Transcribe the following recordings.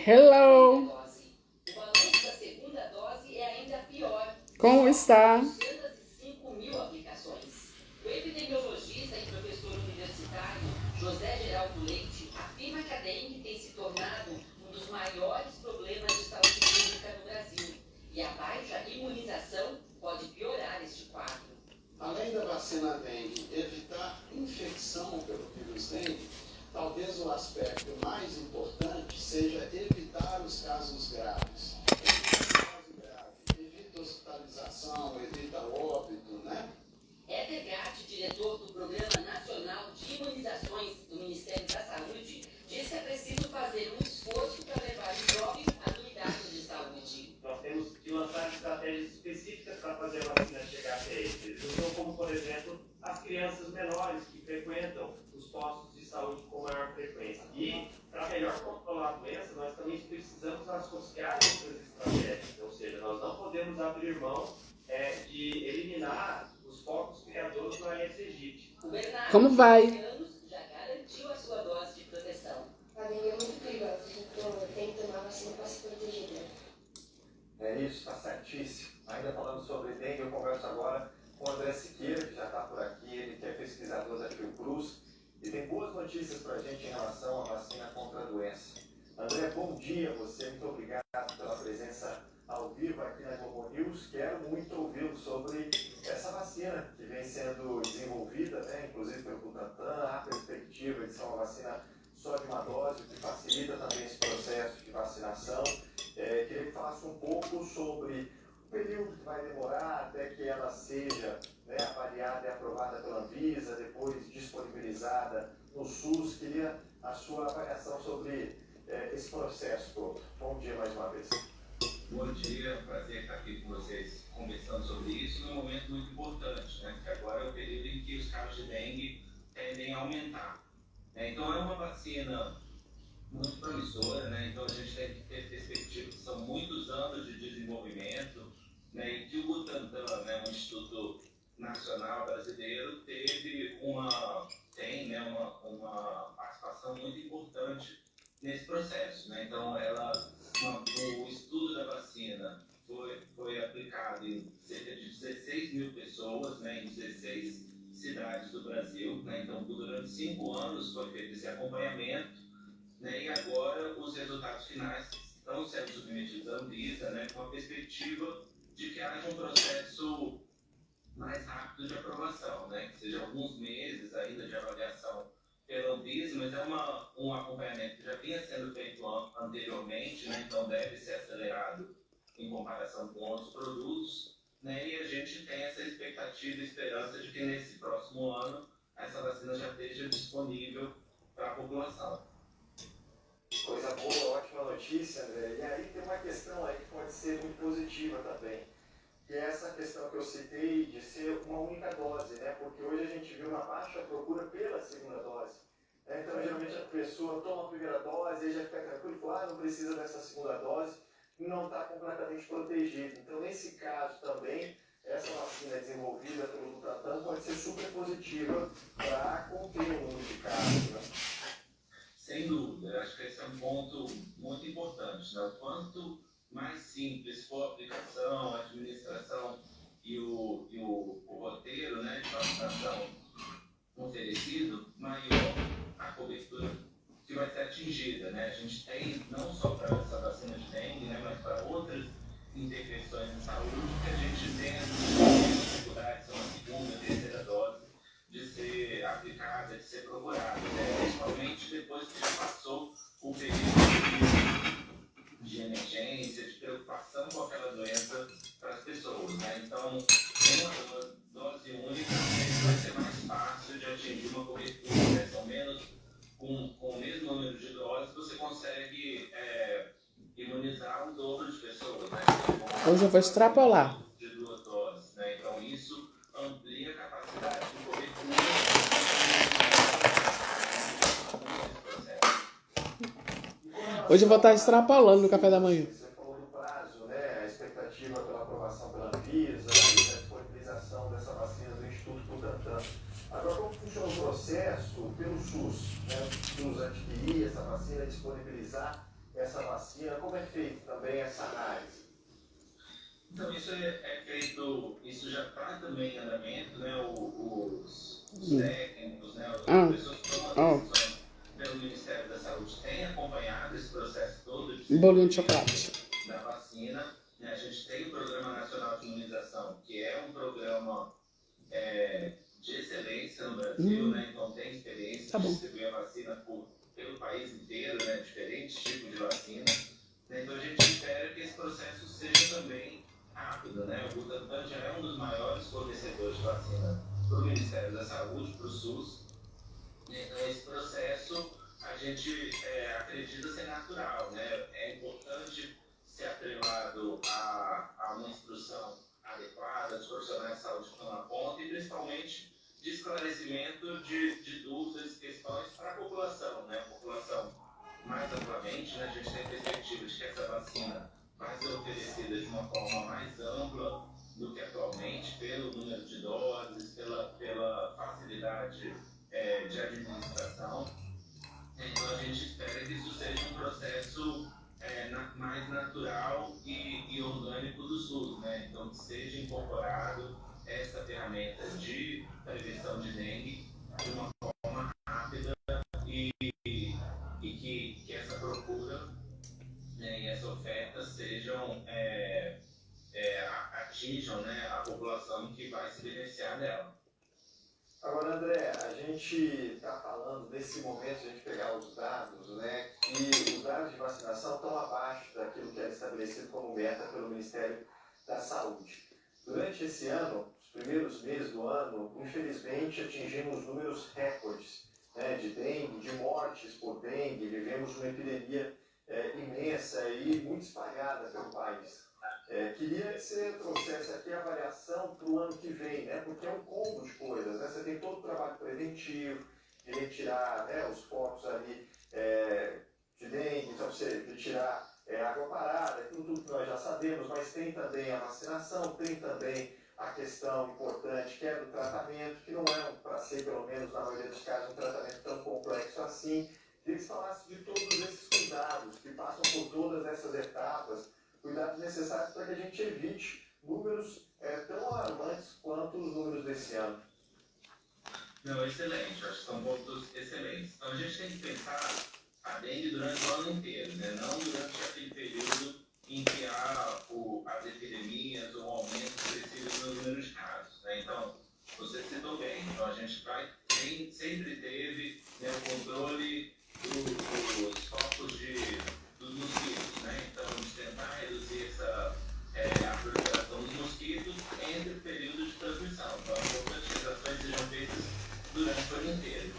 Hello! O balanço da segunda dose é ainda pior. Como está? 205 mil aplicações. O epidemiologista e professor universitário José Geraldo Leite afirma que a dengue tem se tornado um dos maiores problemas de saúde pública no Brasil. E a baixa imunização pode piorar este quadro. Além da vacina dengue evitar infecção pelo vírus dengue, talvez o aspecto mais importante seja evitar os casos graves. Caso grave, evita hospitalização, evita óbito, né? Éder Gatti, diretor do Programa Nacional de Imunizações do Ministério da Saúde, diz que é preciso fazer um esforço para levar os jovens às unidades de saúde. Nós temos que lançar estratégias específicas para fazer a vacina chegar até eles. Então, como, por exemplo, as crianças menores que frequentam os postos de saúde com maior frequência. E, para melhor controlar a doença, nós também precisamos associar outras estratégias. Ou seja, nós não podemos abrir mão de eliminar os focos criadores do Aedes aegypti. O Bernardo, Como vai? já garantiu a sua dose de proteção. A dengue é muito perigosa, então tem que tomar vacina para se proteger dela. É isso, está certíssimo. Ainda falando sobre dengue, eu converso agora com o André Siqueira, que já está por aqui, ele que é pesquisador da Fiocruz, e tem boas notícias para a gente em relação à vacina contra a doença. André, bom dia a você, muito obrigado pela presença ao vivo aqui na Globo News. Quero muito ouvi-lo sobre essa vacina que vem sendo desenvolvida, né, inclusive pelo Butantan, a perspectiva de ser uma vacina só de uma dose, que facilita também esse processo de vacinação. Queria que falasse um pouco sobre o período que vai demorar até que ela seja, né, avaliada e aprovada pela Anvisa, depois disponibilizada no SUS. Queria a sua avaliação sobre esse processo todo. Bom dia mais uma vez. Bom dia, prazer estar aqui com vocês conversando sobre isso num momento muito importante, né? Que agora é o período em que os casos de dengue tendem a aumentar. Então é uma vacina muito promissora, né? Então a gente tem que ter perspectiva que são muitos anos de desenvolvimento, né? E que o Butantan, né, um Instituto Nacional Brasileiro, tem, né, uma participação muito importante nesse processo, né? Então o estudo da vacina foi aplicado em cerca de 16 mil pessoas, né, em 16 cidades do Brasil, né? Então durante 5 anos foi feito esse acompanhamento, né? E agora os resultados finais estão sendo submetidos à Anvisa, né, com a perspectiva de que haja um processo mais rápido de aprovação, né? Que seja alguns meses ainda de avaliação pela Anvisa, mas é um acompanhamento que já vinha sendo feito anteriormente, né? Então deve ser acelerado em comparação com outros produtos, né? E a gente tem essa expectativa e esperança de que nesse próximo ano essa vacina já esteja disponível para a população. Coisa boa, ótima notícia, André. E aí tem uma questão aí que pode ser muito positiva também, que é essa questão que eu citei de ser uma única dose, né? Porque hoje a gente vê uma baixa procura pela segunda dose. Então, geralmente a pessoa toma a primeira dose e já fica tranquilo e fala, não precisa dessa segunda dose, e não está completamente protegido. Então, nesse caso também, essa vacina desenvolvida pelo Butantan pode ser super positiva para conter o número de casos, né? Sem dúvida, eu acho que esse é um ponto muito importante, né? Quanto mais simples for a aplicação, a administração e o roteiro, né, de vacinação oferecido, maior a cobertura que vai ser atingida, né? A gente tem, não só para essa vacina de dengue, né, mas para outras intervenções em saúde, que a gente tem dificuldades, são a segunda, a terceira dose, de ser aplicada, de ser procurada, né? Principalmente depois que já passou o período de emergência, de preocupação com aquela doença para as pessoas, né? Então, uma dose única vai ser mais fácil de atingir uma cobertura, né? São menos, com o mesmo número de doses, você consegue imunizar o dobro de pessoas, né? Hoje eu vou extrapolar. De 2 doses, né? Então, isso amplia a capacidade de cobertura. Hoje eu vou estar extrapolando no café da manhã. Você falou do prazo, né? A expectativa pela aprovação pela Anvisa, a disponibilização dessa vacina do Instituto Butantan. Agora, como funciona o processo pelo SUS, né? O SUS adquirir essa vacina, disponibilizar essa vacina? Como é feito também essa análise? Então, isso é feito, isso já está também em andamento, né? Os técnicos, né? As pessoas que tomam decisões pelo Ministério da Saúde têm acompanhado esse processo todo de Bolinho de chocolate da vacina. Né? A gente tem o Programa Nacional de Imunização, que é um programa de excelência no Brasil, né? Então tem experiência de distribuir a vacina pelo país inteiro, né? Diferentes tipos de vacina. Né? Então a gente espera que esse processo seja também rápido, né? O Butantan já é um dos maiores fornecedores de vacina para o Ministério da Saúde, para o SUS. Então esse processo a gente acredita ser natural, né? É importante ser atrelado a uma instrução adequada dos profissionais de saúde que estão na ponta e principalmente de esclarecimento de dúvidas e questões para a população, né? A população mais amplamente, né? A gente tem perspectiva de que essa vacina vai ser oferecida de uma forma mais ampla do que atualmente, pelo número de doses, pela facilidade de administração. Então a gente espera que isso seja um processo mais natural e orgânico do SUS, né? Então que seja incorporado essa ferramenta de prevenção de dengue de uma forma rápida e que essa procura, né, e essa oferta atinjam, né, a população que vai se beneficiar dela. Agora, André, a gente está falando nesse momento, se a gente pegar os dados, né, que os dados de vacinação estão abaixo daquilo que é estabelecido como meta pelo Ministério da Saúde. Durante esse ano, os primeiros meses do ano, infelizmente atingimos números recordes, né, de dengue, de mortes por dengue. Vivemos uma epidemia imensa e muito espalhada pelo país. Queria que você trouxesse aqui a avaliação para o ano que vem, né? Porque é um combo de coisas, né? Você tem todo o trabalho preventivo, de retirar, né, os focos ali de dengue, então você retirar água parada, tudo que nós já sabemos, mas tem também a vacinação, tem também a questão importante que é do tratamento, que não é, para ser, pelo menos na maioria dos casos, um tratamento tão complexo assim. Queria que você falasse de todos esses cuidados que passam por todas essas etapas, cuidados necessários para que a gente evite números tão alarmantes quanto os números desse ano. Não, excelente, acho que são pontos excelentes. Então a gente tem que pensar a dengue durante o ano inteiro, né? Não durante aquele período em que há as epidemias ou aumento expressivo no número de casos, né? Então, você citou bem, então a gente sempre teve, né, o controle dos focos dos mosquitos, né? Então, de tentar reduzir a proliferação dos mosquitos entre o período de transmissão. Então, é importante que as ações sejam feitas durante o ano inteiro.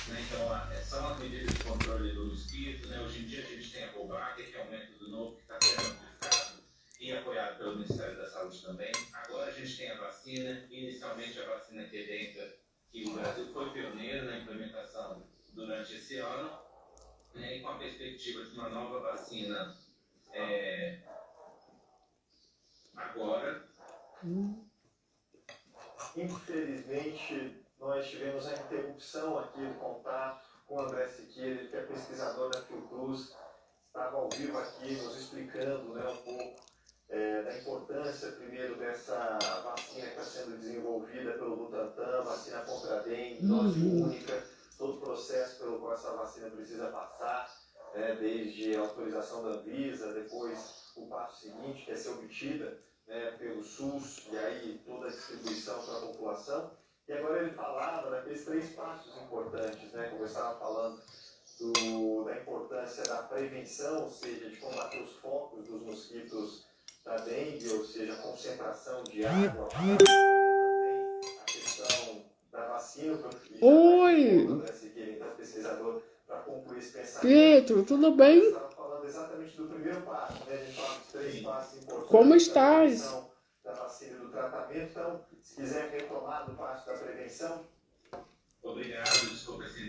Né? Então, são as medidas de controle do mosquito. Né? Hoje em dia, a gente tem a Covax, que é um método novo que está sendo amplificado e apoiado pelo Ministério da Saúde também. Agora, a gente tem a vacina, inicialmente a vacina Qdenga, que o Brasil foi pioneiro na implementação durante esse ano, né? E com a perspectiva de uma nova vacina agora. Infelizmente, nós tivemos a interrupção aqui do contato com o André Siqueira, que é pesquisador da Fiocruz, estava ao vivo aqui nos explicando, né, um pouco da importância, primeiro, dessa vacina que está sendo desenvolvida pelo Butantan, vacina contra a dengue, dose única, todo o processo pelo qual essa vacina precisa passar, desde a autorização da Anvisa, depois o passo seguinte, que é ser obtida, né, pelo SUS, e aí toda a distribuição para a população. E agora ele falava daqueles 3 passos importantes, né, como eu estava falando, da importância da prevenção, ou seja, de combater os focos dos mosquitos da dengue, ou seja, a concentração de água, também a questão da vacina. Oi! O André Siqueira, então, pesquisador, para concluir esse pensamento. Pietro, tudo bem? Eu estava falando exatamente do primeiro passo, né? A gente fala dos 3 passos importantes. Como estás? Da vacina e do tratamento. Então, se quiser retomar do passo da prevenção. Obrigado, desculpa esse